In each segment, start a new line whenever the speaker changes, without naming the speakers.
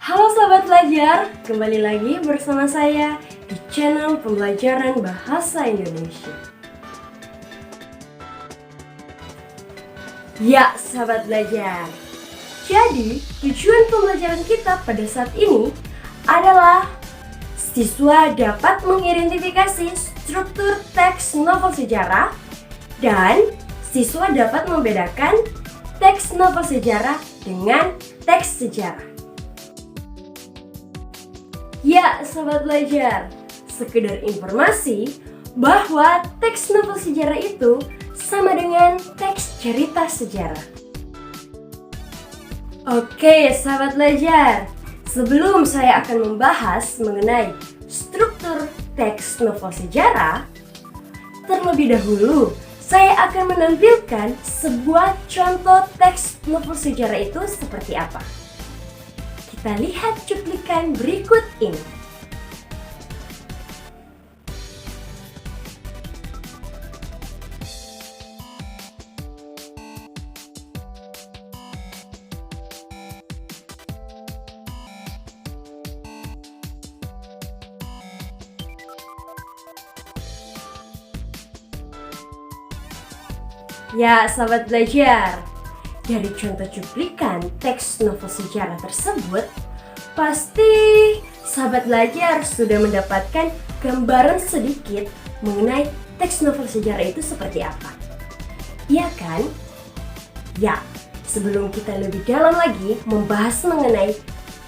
Halo sahabat belajar, kembali lagi bersama saya di channel pembelajaran bahasa Indonesia. Ya sahabat belajar, jadi tujuan pembelajaran kita pada saat ini adalah siswa dapat mengidentifikasi struktur teks novel sejarah dan siswa dapat membedakan teks novel sejarah dengan teks sejarah. Ya, sahabat belajar, sekedar informasi bahwa teks novel sejarah itu sama dengan teks cerita sejarah. Oke, sahabat belajar, sebelum saya akan membahas mengenai struktur teks novel sejarah, terlebih dahulu saya akan menampilkan sebuah contoh teks novel sejarah itu seperti apa. Kita lihat cuplikan berikut ini. Ya, sahabat belajar, dari contoh cuplikan teks novel sejarah tersebut, pasti sahabat belajar sudah mendapatkan gambaran sedikit mengenai teks novel sejarah itu seperti apa. Iya kan? Ya, sebelum kita lebih dalam lagi membahas mengenai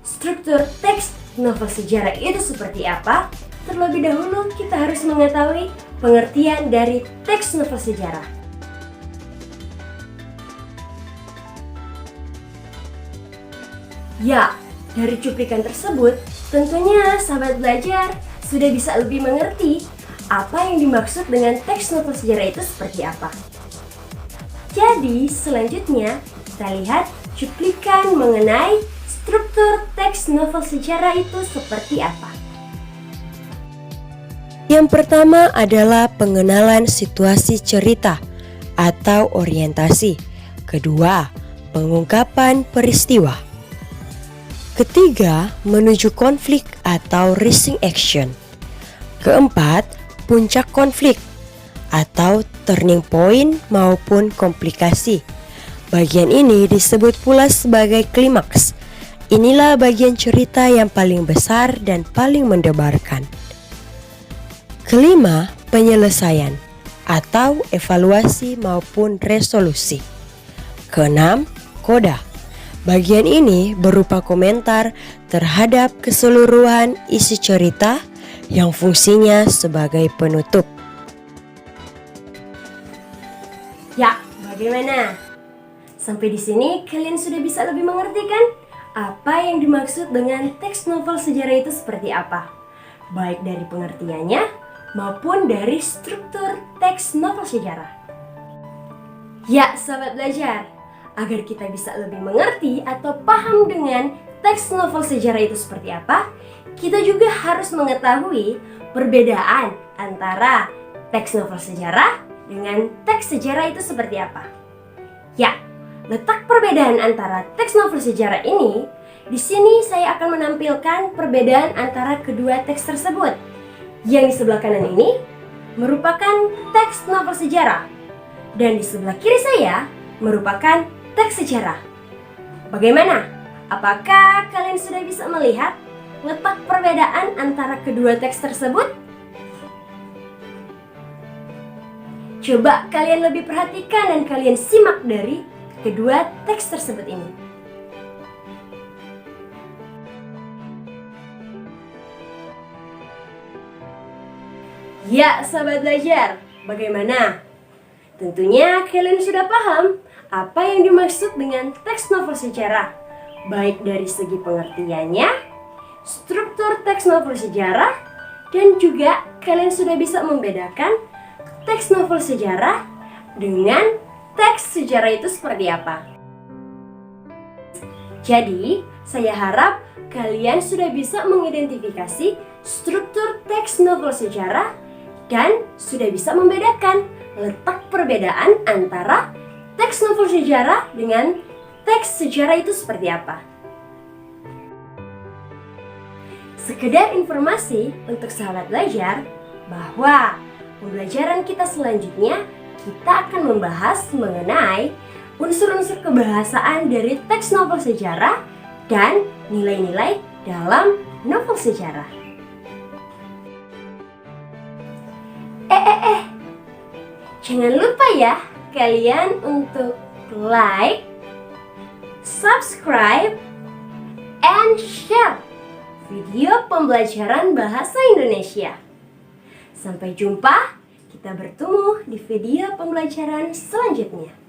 struktur teks novel sejarah itu seperti apa, terlebih dahulu kita harus mengetahui pengertian dari teks novel sejarah. Ya, dari cuplikan tersebut, tentunya sahabat belajar sudah bisa lebih mengerti apa yang dimaksud dengan teks novel sejarah itu seperti apa. Jadi, selanjutnya kita lihat cuplikan mengenai struktur teks novel sejarah itu seperti apa.
Yang pertama adalah pengenalan situasi cerita atau orientasi. Kedua, pengungkapan peristiwa. Ketiga, menuju konflik atau rising action. Keempat, puncak konflik atau turning point maupun komplikasi. Bagian ini disebut pula sebagai klimaks. Inilah bagian cerita yang paling besar dan paling mendebarkan. Kelima, penyelesaian atau evaluasi maupun resolusi. Keenam, koda. Bagian ini berupa komentar terhadap keseluruhan isi cerita yang fungsinya sebagai penutup.
Ya, bagaimana? Sampai di sini kalian sudah bisa lebih mengerti kan? Apa yang dimaksud dengan teks novel sejarah itu seperti apa? Baik dari pengertiannya maupun dari struktur teks novel sejarah. Ya, sahabat belajar, agar kita bisa lebih mengerti atau paham dengan teks novel sejarah itu seperti apa, kita juga harus mengetahui perbedaan antara teks novel sejarah dengan teks sejarah itu seperti apa. Ya, letak perbedaan antara teks novel sejarah ini, di sini saya akan menampilkan perbedaan antara kedua teks tersebut. Yang di sebelah kanan ini merupakan teks novel sejarah, dan di sebelah kiri saya merupakan teks sejarah. Bagaimana? Apakah kalian sudah bisa melihat letak perbedaan antara kedua teks tersebut? Coba kalian lebih perhatikan dan kalian simak dari kedua teks tersebut ini. Ya, sahabat belajar, bagaimana? Tentunya kalian sudah paham apa yang dimaksud dengan teks novel sejarah, baik dari segi pengertiannya, struktur teks novel sejarah, dan juga kalian sudah bisa membedakan teks novel sejarah dengan teks sejarah itu seperti apa. Jadi, saya harap kalian sudah bisa mengidentifikasi struktur teks novel sejarah dan sudah bisa membedakan letak perbedaan antara teks novel sejarah dengan teks sejarah itu seperti apa. Sekedar informasi untuk sahabat belajar bahwa pembelajaran kita selanjutnya kita akan membahas mengenai unsur-unsur kebahasaan dari teks novel sejarah dan nilai-nilai dalam novel sejarah. Jangan lupa ya kalian untuk like, subscribe, and share video pembelajaran bahasa Indonesia. Sampai jumpa, kita bertemu di video pembelajaran selanjutnya.